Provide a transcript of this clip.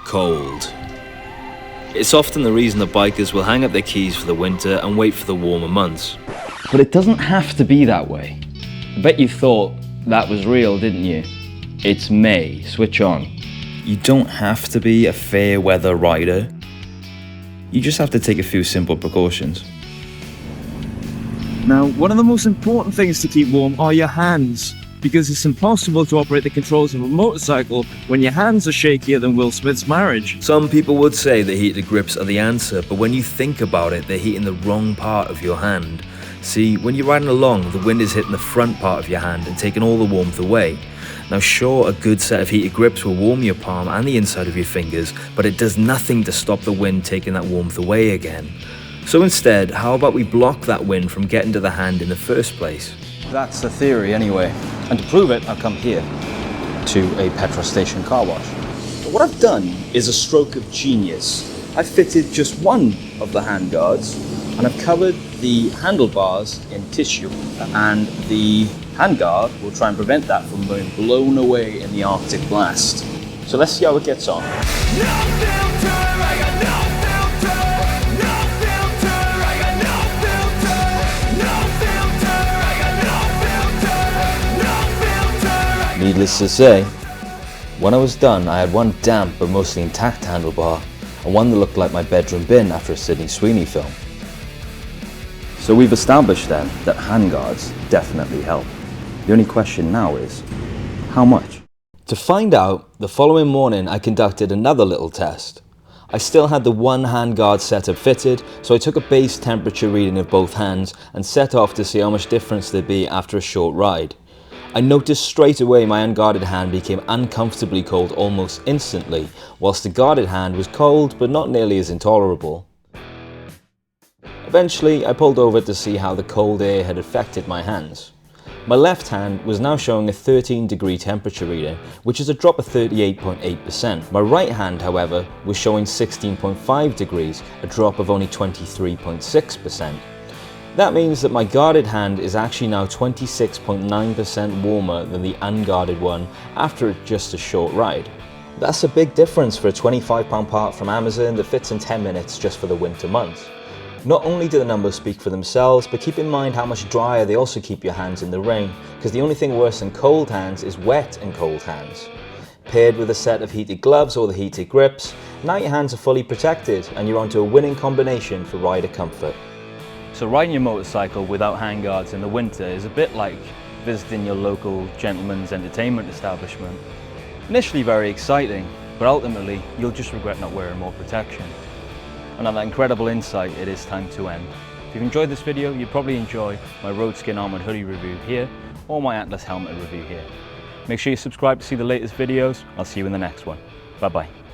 cold. It's often the reason that bikers will hang up their keys for the winter and wait for the warmer months. But it doesn't have to be that way. I bet you thought that was real, didn't you? It's May, switch on. You don't have to be a fair weather rider. You just have to take a few simple precautions. Now, one of the most important things to keep warm are your hands, because it's impossible to operate the controls of a motorcycle when your hands are shakier than Will Smith's marriage. Some people would say that heated grips are the answer, but when you think about it, they're heating the wrong part of your hand. See, when you're riding along, the wind is hitting the front part of your hand and taking all the warmth away. Now sure, a good set of heated grips will warm your palm and the inside of your fingers, but it does nothing to stop the wind taking that warmth away again. So instead, how about we block that wind from getting to the hand in the first place? That's the theory anyway. And to prove it, I've come here to a petrol station car wash. But what I've done is a stroke of genius. I've fitted just one of the hand guards and I've covered the handlebars in tissue, and the handguard will try and prevent that from being blown away in the Arctic blast. So let's see how it gets on. Needless to say, when I was done, I had one damp but mostly intact handlebar and one that looked like my bedroom bin after a Sydney Sweeney film. So we've established then that handguards definitely help. The only question now is, how much? To find out, the following morning I conducted another little test. I still had the one handguard setup fitted, so I took a base temperature reading of both hands and set off to see how much difference there'd be after a short ride. I noticed straight away my unguarded hand became uncomfortably cold almost instantly, whilst the guarded hand was cold but not nearly as intolerable. Eventually I pulled over to see how the cold air had affected my hands. My left hand was now showing a 13-degree temperature reading, which is a drop of 38.8%. My right hand, however, was showing 16.5 degrees, a drop of only 23.6%. That means that my guarded hand is actually now 26.9% warmer than the unguarded one after just a short ride. That's a big difference for a £25 part from Amazon that fits in 10 minutes just for the winter months. Not only do the numbers speak for themselves, but keep in mind how much drier they also keep your hands in the rain, because the only thing worse than cold hands is wet and cold hands. Paired with a set of heated gloves or the heated grips, now your hands are fully protected and you're onto a winning combination for rider comfort. So riding your motorcycle without handguards in the winter is a bit like visiting your local gentleman's entertainment establishment. Initially very exciting, but ultimately you'll just regret not wearing more protection. And on that incredible insight, it is time to end. If you've enjoyed this video, you'd probably enjoy my Road Skin Armored hoodie review here, or my Atlas helmet review here. Make sure you subscribe to see the latest videos. I'll see you in the next one. Bye bye.